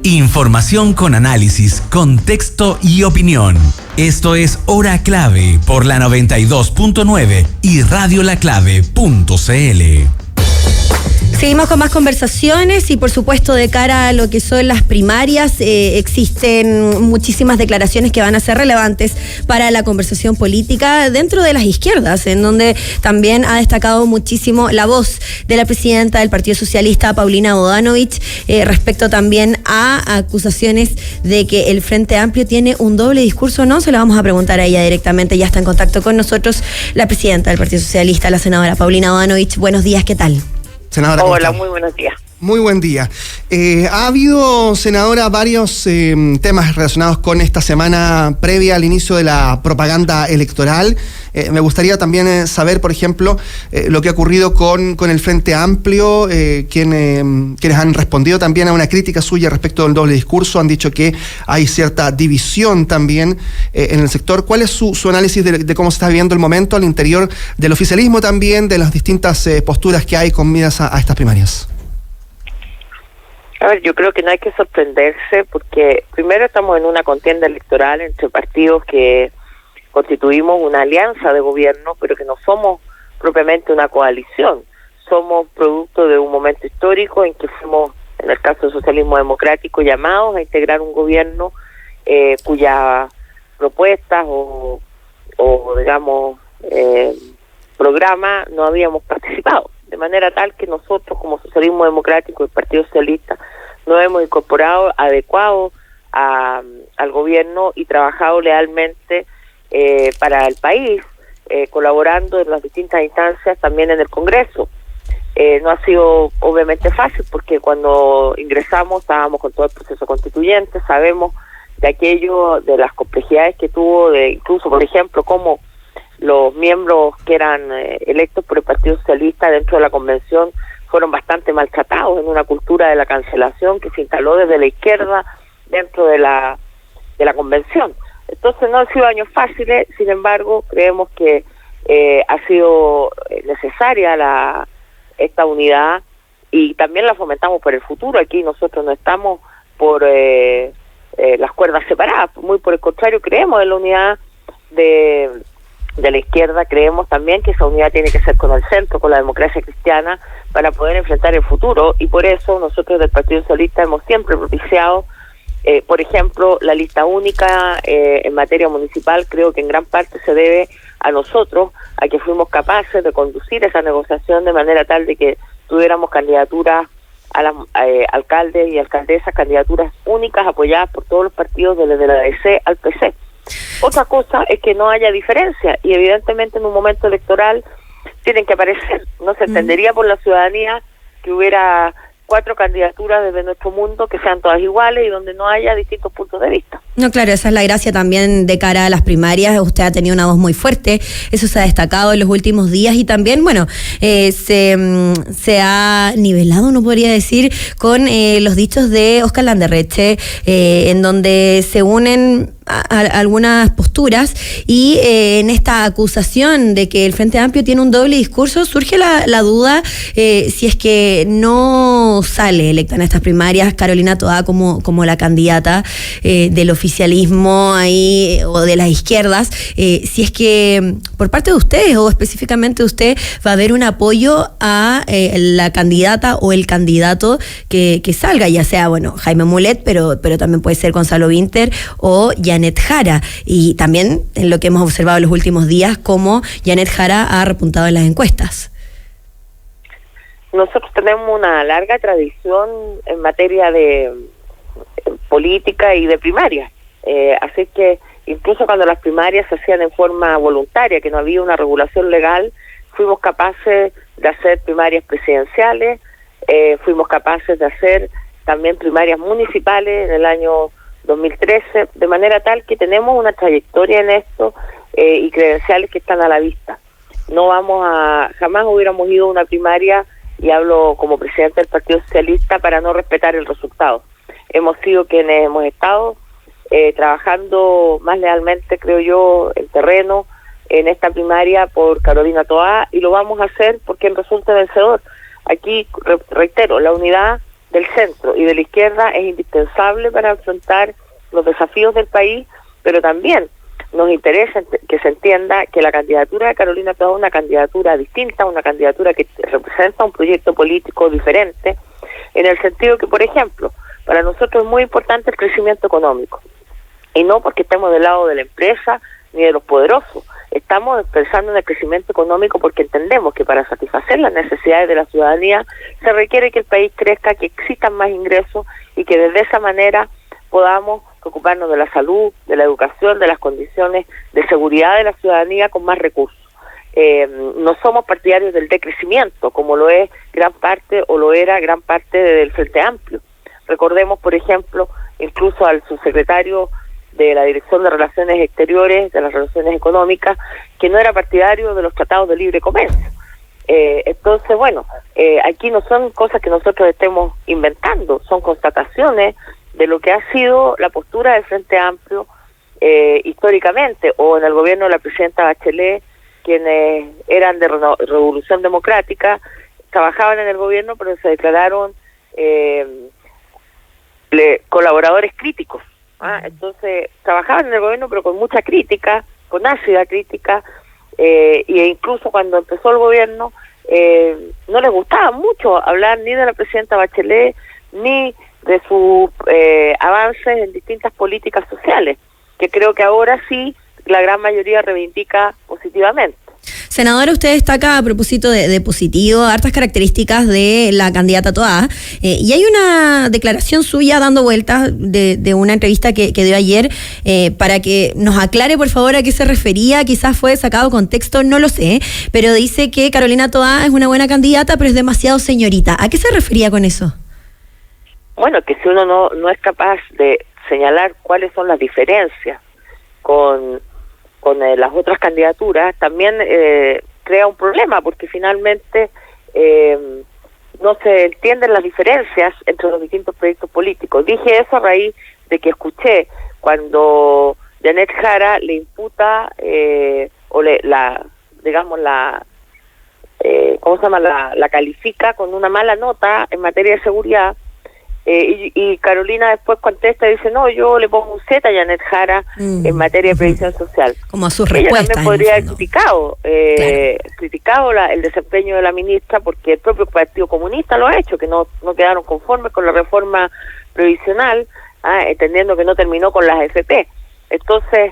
Información con análisis, contexto y opinión. Esto es Hora Clave por la 92.9 y radiolaclave.cl. Seguimos con más conversaciones y por supuesto de cara a lo que son las primarias existen muchísimas declaraciones que van a ser relevantes para la conversación política dentro de las izquierdas, en donde también ha destacado muchísimo la voz de la presidenta del Partido Socialista, Paulina Bodanovich, respecto también a acusaciones de que el Frente Amplio tiene un doble discurso. No, se lo vamos a preguntar a ella directamente. Ya está en contacto con nosotros la presidenta del Partido Socialista, la senadora Paulina Bodanovich. Buenos días, ¿qué tal? Senadora, hola, muy buenos días. Muy buen día. Ha habido, senadora, varios temas relacionados con esta semana previa al inicio de la propaganda electoral. Me gustaría también saber, por ejemplo, lo que ha ocurrido con el Frente Amplio, quienes han respondido también a una crítica suya respecto del doble discurso. Han dicho que hay cierta división también en el sector. ¿Cuál es su análisis de cómo se está viviendo el momento al interior del oficialismo también, de las distintas posturas que hay con miras a estas primarias? A ver, yo creo que no hay que sorprenderse porque primero estamos en una contienda electoral entre partidos que constituimos una alianza de gobierno, pero que no somos propiamente una coalición. Somos producto de un momento histórico en que fuimos, en el caso del socialismo democrático, llamados a integrar un gobierno cuyas propuestas o digamos, programa no habíamos participado. De manera tal que nosotros, como Socialismo Democrático y Partido Socialista, nos hemos incorporado adecuado al gobierno y trabajado lealmente para el país, colaborando en las distintas instancias, también en el Congreso. No ha sido obviamente fácil porque cuando ingresamos estábamos con todo el proceso constituyente, sabemos de aquello, de las complejidades que tuvo, de incluso, por ejemplo, cómo los miembros que eran electos por el Partido Socialista dentro de la convención fueron bastante maltratados en una cultura de la cancelación que se instaló desde la izquierda dentro de la convención. Entonces no han sido años fáciles, sin embargo creemos que ha sido necesaria esta unidad y también la fomentamos por el futuro. Aquí nosotros no estamos por las cuerdas separadas, muy por el contrario, creemos en la unidad de la izquierda. Creemos también que esa unidad tiene que ser con el centro, con la democracia cristiana, para poder enfrentar el futuro, y por eso nosotros del Partido Socialista hemos siempre propiciado, por ejemplo, la lista única en materia municipal. Creo que en gran parte se debe a nosotros, a que fuimos capaces de conducir esa negociación de manera tal de que tuviéramos candidaturas a las alcaldes y alcaldesas, candidaturas únicas apoyadas por todos los partidos desde la DC al PC. Otra cosa es que no haya diferencia y evidentemente en un momento electoral tienen que aparecer. No se entendería por la ciudadanía que hubiera 4 candidaturas desde nuestro mundo que sean todas iguales y donde no haya distintos puntos de vista. No, claro, esa es la gracia también de cara a las primarias. Usted ha tenido una voz muy fuerte, eso se ha destacado en los últimos días y también, bueno, se ha nivelado, uno podría decir, con los dichos de Óscar Landerreche, en donde se unen algunas posturas y en esta acusación de que el Frente Amplio tiene un doble discurso surge la duda si es que no sale electa en estas primarias Carolina Toá como la candidata del oficialismo ahí o de las izquierdas, si es que por parte de ustedes o específicamente de usted va a haber un apoyo a la candidata o el candidato que salga, ya sea, bueno, Jaime Mulet, pero también puede ser Gonzalo Vinter o Janet Jara, y también en lo que hemos observado en los últimos días, cómo Janet Jara ha repuntado en las encuestas. Nosotros tenemos una larga tradición en materia de política y de primaria, así que incluso cuando las primarias se hacían en forma voluntaria, que no había una regulación legal, fuimos capaces de hacer primarias presidenciales, fuimos capaces de hacer también primarias municipales en el año 2013, de manera tal que tenemos una trayectoria en esto y credenciales que están a la vista. Jamás hubiéramos ido a una primaria, y hablo como presidente del Partido Socialista, para no respetar el resultado. Hemos sido quienes hemos estado trabajando más lealmente, creo yo, en terreno, en esta primaria por Carolina Toá, y lo vamos a hacer por quien resulte vencedor. Aquí reitero, la unidad del centro y de la izquierda es indispensable para enfrentar los desafíos del país, pero también nos interesa que se entienda que la candidatura de Carolina Toá es una candidatura distinta, una candidatura que representa un proyecto político diferente, en el sentido que, por ejemplo, para nosotros es muy importante el crecimiento económico, y no porque estemos del lado de la empresa ni de los poderosos. Estamos pensando en el crecimiento económico porque entendemos que para satisfacer las necesidades de la ciudadanía se requiere que el país crezca, que existan más ingresos y que desde esa manera podamos ocuparnos de la salud, de la educación, de las condiciones de seguridad de la ciudadanía con más recursos. No somos partidarios del decrecimiento, como lo es gran parte o lo era gran parte del Frente Amplio. Recordemos, por ejemplo, incluso al subsecretario de la Dirección de Relaciones Exteriores, de las Relaciones Económicas, que no era partidario de los tratados de libre comercio. Entonces, bueno, aquí no son cosas que nosotros estemos inventando, son constataciones de lo que ha sido la postura del Frente Amplio históricamente, o en el gobierno de la presidenta Bachelet, quienes eran de Revolución Democrática, trabajaban en el gobierno, pero se declararon colaboradores críticos. Entonces trabajaban en el gobierno pero con mucha crítica, con ácida crítica, e incluso cuando empezó el gobierno no les gustaba mucho hablar ni de la presidenta Bachelet ni de sus avances en distintas políticas sociales, que creo que ahora sí la gran mayoría reivindica positivamente. Senadora, usted destaca a propósito de positivo hartas características de la candidata Toá, y hay una declaración suya dando vueltas de una entrevista que dio ayer, para que nos aclare por favor a qué se refería. Quizás fue sacado contexto, no lo sé, pero dice que Carolina Toá es una buena candidata pero es demasiado señorita. ¿A qué se refería con eso? Bueno, que si uno no es capaz de señalar cuáles son las diferencias con las otras candidaturas, también crea un problema, porque finalmente no se entienden las diferencias entre los distintos proyectos políticos. Dije eso a raíz de que escuché cuando Janet Jara le imputa la califica con una mala nota en materia de seguridad. Y Carolina después contesta y dice, no, yo le pongo un Z a Janet Jara en materia de previsión social. Como a sus respuestas. Ella también podría haber criticado el desempeño de la ministra, porque el propio Partido Comunista lo ha hecho, que no quedaron conformes con la reforma previsional, entendiendo que no terminó con las AFP. Entonces,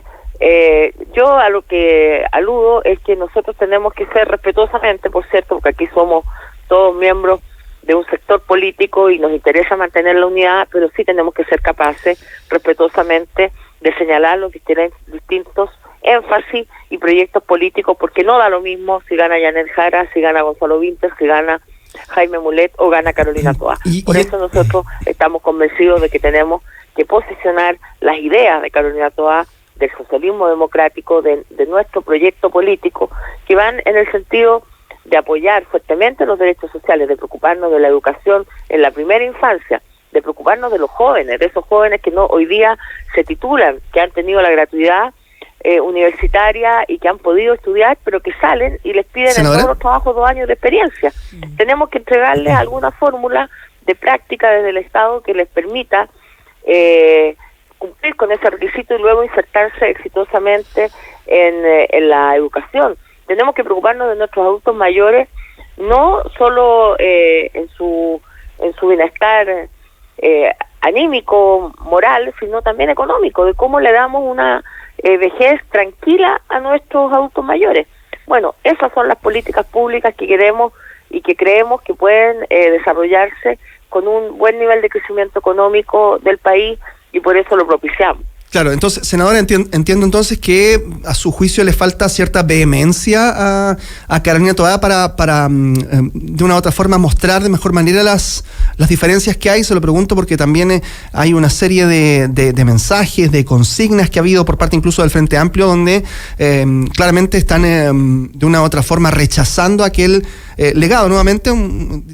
yo a lo que aludo es que nosotros tenemos que ser respetuosamente, por cierto, porque aquí somos todos miembros de un sector político y nos interesa mantener la unidad, pero sí tenemos que ser capaces, respetuosamente, de señalar los distintos énfasis y proyectos políticos, porque no da lo mismo si gana Janet Jara, si gana Gonzalo Vinter, si gana Jaime Mulet o gana Carolina Toá. Por eso nosotros estamos convencidos de que tenemos que posicionar las ideas de Carolina Toá, del socialismo democrático, de nuestro proyecto político, que van en el sentido de apoyar fuertemente los derechos sociales, de preocuparnos de la educación en la primera infancia, de preocuparnos de los jóvenes, de esos jóvenes que hoy día se titulan, que han tenido la gratuidad universitaria y que han podido estudiar, pero que salen y les piden en todos los trabajos 2 años de experiencia. Tenemos que entregarles alguna fórmula de práctica desde el Estado que les permita cumplir con ese requisito y luego insertarse exitosamente en la educación. Tenemos que preocuparnos de nuestros adultos mayores, no solo en su bienestar anímico, moral, sino también económico, de cómo le damos una vejez tranquila a nuestros adultos mayores. Bueno, esas son las políticas públicas que queremos y que creemos que pueden desarrollarse con un buen nivel de crecimiento económico del país, y por eso lo propiciamos. Claro, entonces, senadora, entiendo entonces que a su juicio le falta cierta vehemencia a Carolina Toá para de una u otra forma mostrar de mejor manera las diferencias que hay. Se lo pregunto porque también hay una serie de mensajes, de consignas que ha habido por parte incluso del Frente Amplio, donde claramente están de una u otra forma rechazando aquel legado. Nuevamente,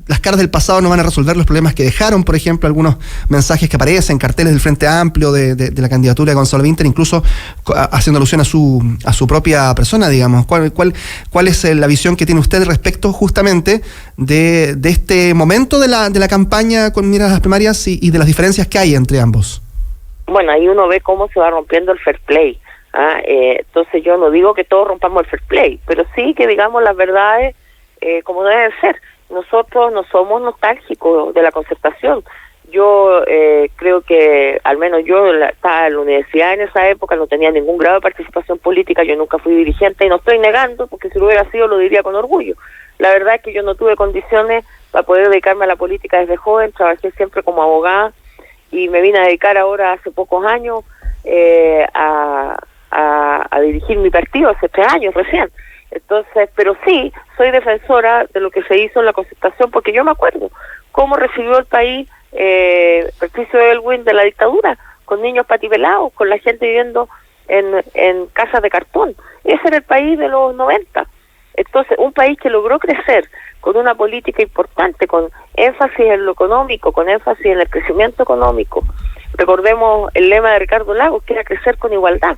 las caras del pasado no van a resolver los problemas que dejaron. Por ejemplo, algunos mensajes que aparecen, carteles del Frente Amplio de la candidatura de Gonzalo Vinter, incluso haciendo alusión a su propia persona, digamos. ¿Cuál es la visión que tiene usted respecto justamente de este momento de la campaña con miras a las primarias y de las diferencias que hay entre ambos? Bueno, ahí uno ve cómo se va rompiendo el fair play. Entonces yo no digo que todos rompamos el fair play, pero sí que digamos las verdades como deben ser. Nosotros no somos nostálgicos de la concertación. Yo creo que, al menos yo estaba en la universidad en esa época, no tenía ningún grado de participación política, yo nunca fui dirigente y no estoy negando, porque si lo hubiera sido lo diría con orgullo. La verdad es que yo no tuve condiciones para poder dedicarme a la política desde joven, trabajé siempre como abogada y me vine a dedicar ahora hace pocos años a dirigir mi partido, hace 3 años recién. Entonces, pero sí, soy defensora de lo que se hizo en la concertación, porque yo me acuerdo cómo recibió el país Patricio Aylwin de la dictadura, con niños patipelados, con la gente viviendo en casas de cartón. Ese era el país de los 90. Entonces, un país que logró crecer con una política importante, con énfasis en lo económico, con énfasis en el crecimiento económico. Recordemos el lema de Ricardo Lagos, que era crecer con igualdad.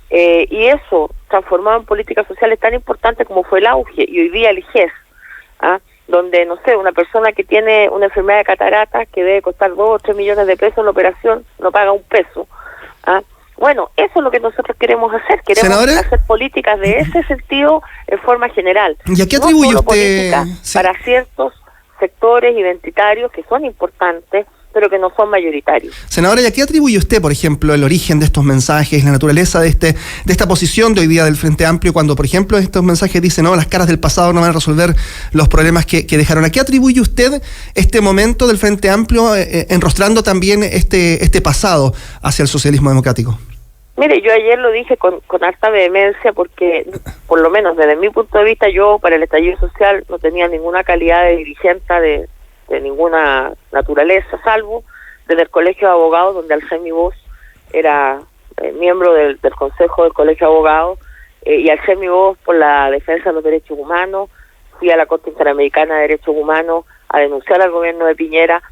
Y eso, transformado en políticas sociales tan importantes como fue el auge, y hoy día el IGES, donde, no sé, una persona que tiene una enfermedad de cataratas que debe costar 2 o 3 millones de pesos la operación, no paga un peso. Bueno, eso es lo que nosotros queremos hacer. Queremos Senadora, hacer políticas de ese sentido en forma general. ¿Y a qué atribuye no solo usted? políticas para ciertos sectores identitarios que son importantes, pero que no son mayoritarios. Senadora, ¿y a qué atribuye usted, por ejemplo, el origen de estos mensajes, la naturaleza de esta posición de hoy día del Frente Amplio, cuando, por ejemplo, estos mensajes dicen, no, las caras del pasado no van a resolver los problemas que dejaron? ¿A qué atribuye usted este momento del Frente Amplio enrostrando también este pasado hacia el socialismo democrático? Mire, yo ayer lo dije con harta vehemencia porque, por lo menos desde mi punto de vista, yo para el estallido social no tenía ninguna calidad de dirigente de ninguna naturaleza, salvo desde el Colegio de Abogados, donde alcé mi voz, era miembro del Consejo del Colegio de Abogados, y alcé mi voz por la defensa de los derechos humanos. Fui a la Corte Interamericana de Derechos Humanos a denunciar al gobierno de Piñera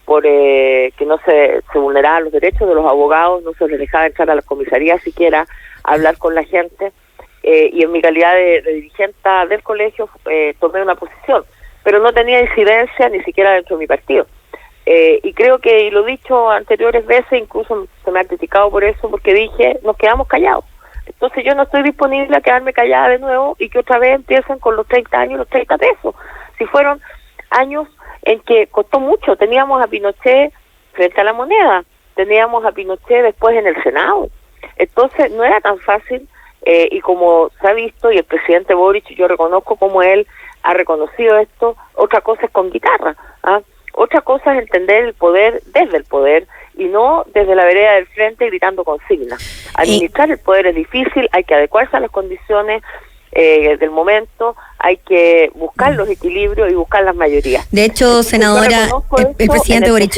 por que no se vulneraban los derechos de los abogados, no se les dejaba entrar a la comisaría siquiera a hablar con la gente, y en mi calidad de dirigente del colegio tomé una posición, pero no tenía incidencia ni siquiera dentro de mi partido. Y creo que, y lo he dicho anteriores veces, incluso se me ha criticado por eso, porque dije, nos quedamos callados. Entonces yo no estoy disponible a quedarme callada de nuevo y que otra vez empiecen con los 30 años y los 30 pesos. Si fueron años en que costó mucho, teníamos a Pinochet frente a la moneda, teníamos a Pinochet después en el Senado. Entonces no era tan fácil, y como se ha visto, y el presidente Boric, yo reconozco como él ha reconocido esto, otra cosa es con guitarra, otra cosa es entender el poder desde el poder y no desde la vereda del frente gritando consignas. Administrar el poder es difícil, hay que adecuarse a las condiciones del momento, hay que buscar los equilibrios y buscar las mayorías. De hecho, senadora, el presidente Boric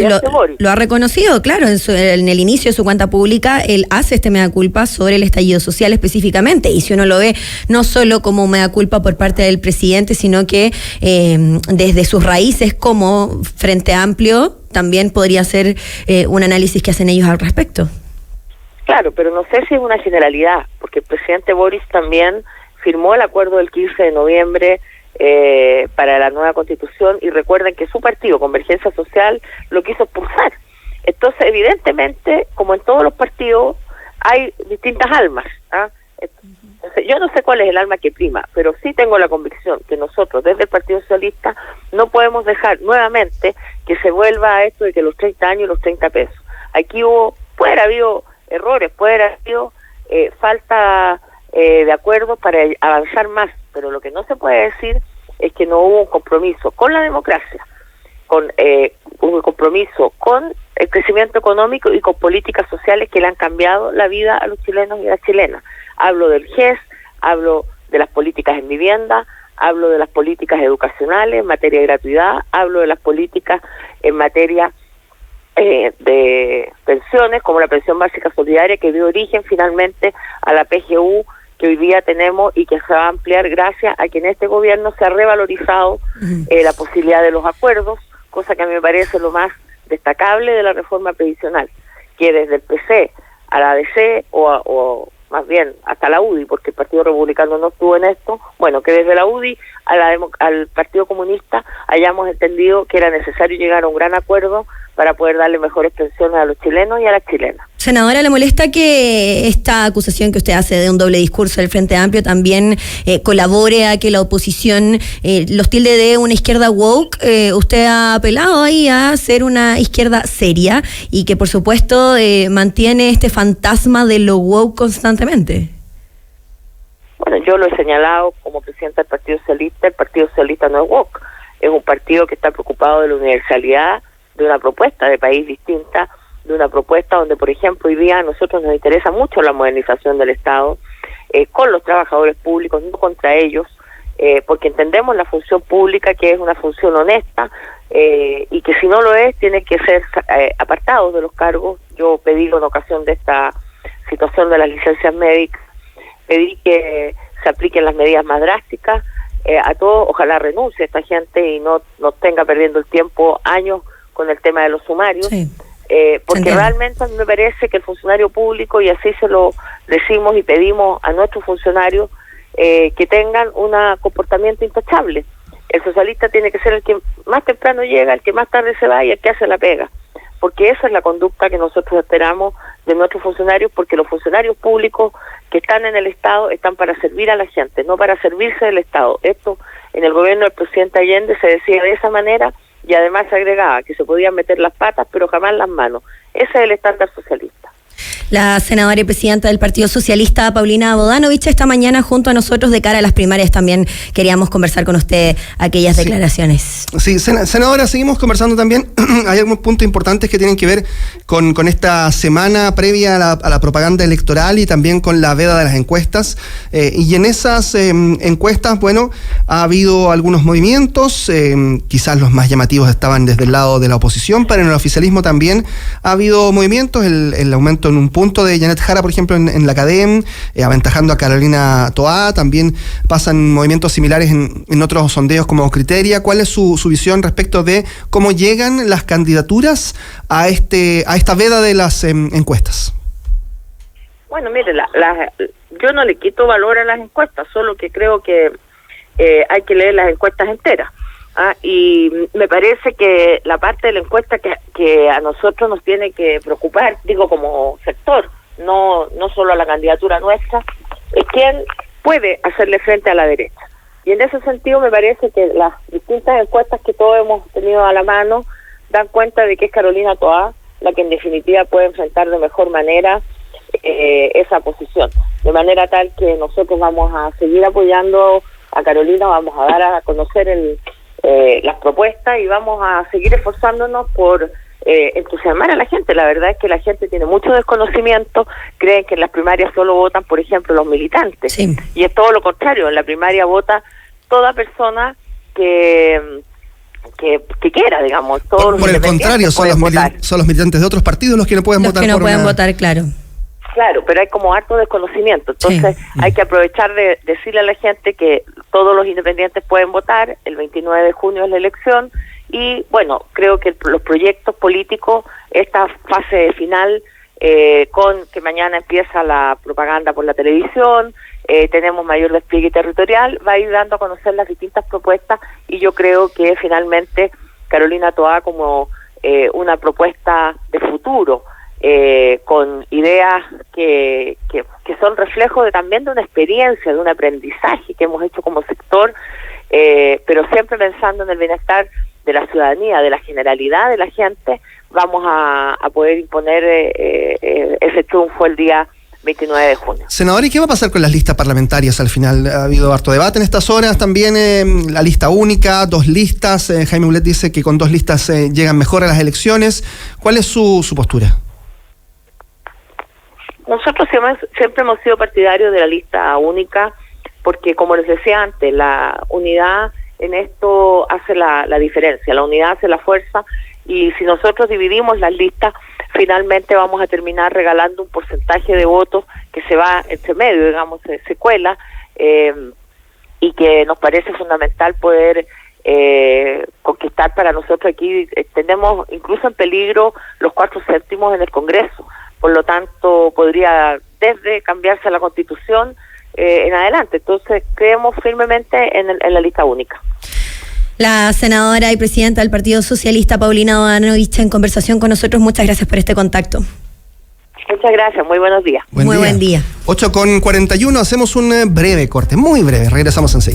lo ha reconocido, claro, en el inicio de su cuenta pública, él hace este mea culpa sobre el estallido social específicamente, y si uno lo ve no solo como mea culpa por parte del presidente, sino que desde sus raíces como Frente Amplio, también podría ser un análisis que hacen ellos al respecto. Claro, pero no sé si es una generalidad, porque el presidente Boric también firmó el acuerdo del 15 de noviembre para la nueva Constitución, y recuerden que su partido, Convergencia Social, lo quiso expulsar. Entonces, evidentemente, como en todos los partidos, hay distintas almas. Entonces, yo no sé cuál es el alma que prima, pero sí tengo la convicción que nosotros, desde el Partido Socialista, no podemos dejar nuevamente que se vuelva a esto de que los 30 años y los 30 pesos. Aquí puede haber habido errores, puede haber habido falta de acuerdo para avanzar más, pero lo que no se puede decir es que no hubo un compromiso con la democracia, con un compromiso con el crecimiento económico y con políticas sociales que le han cambiado la vida a los chilenos y a las chilenas. Hablo del GES, hablo de las políticas en vivienda, hablo de las políticas educacionales en materia de gratuidad, hablo de las políticas en materia de pensiones, como la pensión básica solidaria, que dio origen finalmente a la PGU que hoy día tenemos y que se va a ampliar gracias a que en este gobierno se ha revalorizado la posibilidad de los acuerdos, cosa que a mí me parece lo más destacable de la reforma previsional, que desde el PC a la ADC o más bien hasta la UDI, porque el Partido Republicano no estuvo en esto, bueno, que desde la UDI al Partido Comunista hayamos entendido que era necesario llegar a un gran acuerdo para poder darle mejores pensiones a los chilenos y a las chilenas. Senadora, ¿le molesta que esta acusación que usted hace de un doble discurso del Frente Amplio también colabore a que la oposición los tilde de una izquierda woke? Usted ha apelado ahí a ser una izquierda seria y que por supuesto mantiene este fantasma de lo woke constantemente. Bueno, yo lo he señalado como presidenta del Partido Socialista. El Partido Socialista no es woke, es un partido que está preocupado de la universalidad, de una propuesta de país distinta, de una propuesta donde, por ejemplo, hoy día a nosotros nos interesa mucho la modernización del Estado, con los trabajadores públicos, no contra ellos, porque entendemos la función pública, que es una función honesta, y que si no lo es, tiene que ser apartados de los cargos. Yo pedí en ocasión de esta situación de las licencias médicas, pedí que se apliquen las medidas más drásticas a todos. Ojalá renuncie esta gente y no tenga perdiendo el tiempo años con el tema de los sumarios, sí. Porque realmente a mí me parece que el funcionario público, y así se lo decimos y pedimos a nuestros funcionarios, que tengan un comportamiento intachable. El socialista tiene que ser el que más temprano llega, el que más tarde se va y el que hace la pega, porque esa es la conducta que nosotros esperamos de nuestros funcionarios, porque los funcionarios públicos que están en el Estado están para servir a la gente, no para servirse del Estado. Esto en el gobierno del presidente Allende se decía de esa manera, y además se agregaba que se podían meter las patas pero jamás las manos. Ese es el estándar socialista. La senadora y presidenta del Partido Socialista, Paulina Bodanovich, esta mañana junto a nosotros de cara a las primarias también queríamos conversar con usted aquellas declaraciones. Sí, senadora, seguimos conversando también. Hay algunos puntos importantes que tienen que ver con esta semana previa a la propaganda electoral y también con la veda de las encuestas. Y en esas encuestas, bueno, ha habido algunos movimientos, quizás los más llamativos estaban desde el lado de la oposición, pero en el oficialismo también ha habido movimientos, el aumento en un punto de Janet Jara, por ejemplo, en la CADEM, aventajando a Carolina Toá. También pasan movimientos similares en otros sondeos como Criteria. ¿Cuál es su visión respecto de cómo llegan las candidaturas a esta veda de las encuestas? Bueno, mire, yo no le quito valor a las encuestas, solo que creo que hay que leer las encuestas enteras. Y me parece que la parte de la encuesta que a nosotros nos tiene que preocupar, digo como sector, no solo a la candidatura nuestra, es quién puede hacerle frente a la derecha. Y en ese sentido me parece que las distintas encuestas que todos hemos tenido a la mano dan cuenta de que es Carolina Toá la que en definitiva puede enfrentar de mejor manera esa posición. De manera tal que nosotros vamos a seguir apoyando a Carolina, vamos a dar a conocer las propuestas y vamos a seguir esforzándonos por entusiasmar a la gente. La verdad es que la gente tiene mucho desconocimiento, creen que en las primarias solo votan, por ejemplo, los militantes, sí. Y es todo lo contrario, en la primaria vota toda persona que quiera, digamos. Todos por el contrario, son los militantes de otros partidos los que no pueden votar. Los que no pueden votar, claro. Claro, pero hay como harto desconocimiento, entonces hay que aprovechar de decirle a la gente que todos los independientes pueden votar, el 29 de junio es la elección, y bueno, creo que los proyectos políticos, esta fase final, con que mañana empieza la propaganda por la televisión, tenemos mayor despliegue territorial, va a ir dando a conocer las distintas propuestas, y yo creo que finalmente Carolina Toá como una propuesta de futuro, con ideas que son reflejo también de una experiencia, de un aprendizaje que hemos hecho como sector, pero siempre pensando en el bienestar de la ciudadanía, de la generalidad de la gente, vamos a poder imponer ese triunfo el día 29 de junio. Senadora, ¿y qué va a pasar con las listas parlamentarias al final? Ha habido harto debate en estas horas, también la lista única, 2 listas, Jaime Mulet dice que con 2 listas llegan mejor a las elecciones. ¿Cuál es su postura? Nosotros siempre hemos sido partidarios de la lista única, porque como les decía antes, la unidad en esto hace la diferencia, la unidad hace la fuerza, y si nosotros dividimos las listas, finalmente vamos a terminar regalando un porcentaje de votos que se va entre medio, digamos, se cuela, y que nos parece fundamental poder conquistar para nosotros aquí. Tenemos incluso en peligro los 4 séptimos en el Congreso, por lo tanto podría desde cambiarse la Constitución en adelante. Entonces creemos firmemente en la lista única. La senadora y presidenta del Partido Socialista, Paulina Bodanovich, en conversación con nosotros. Muchas gracias por este contacto. Muchas gracias, muy buenos días. Buen día. 8:41, hacemos un breve corte, muy breve, regresamos enseguida.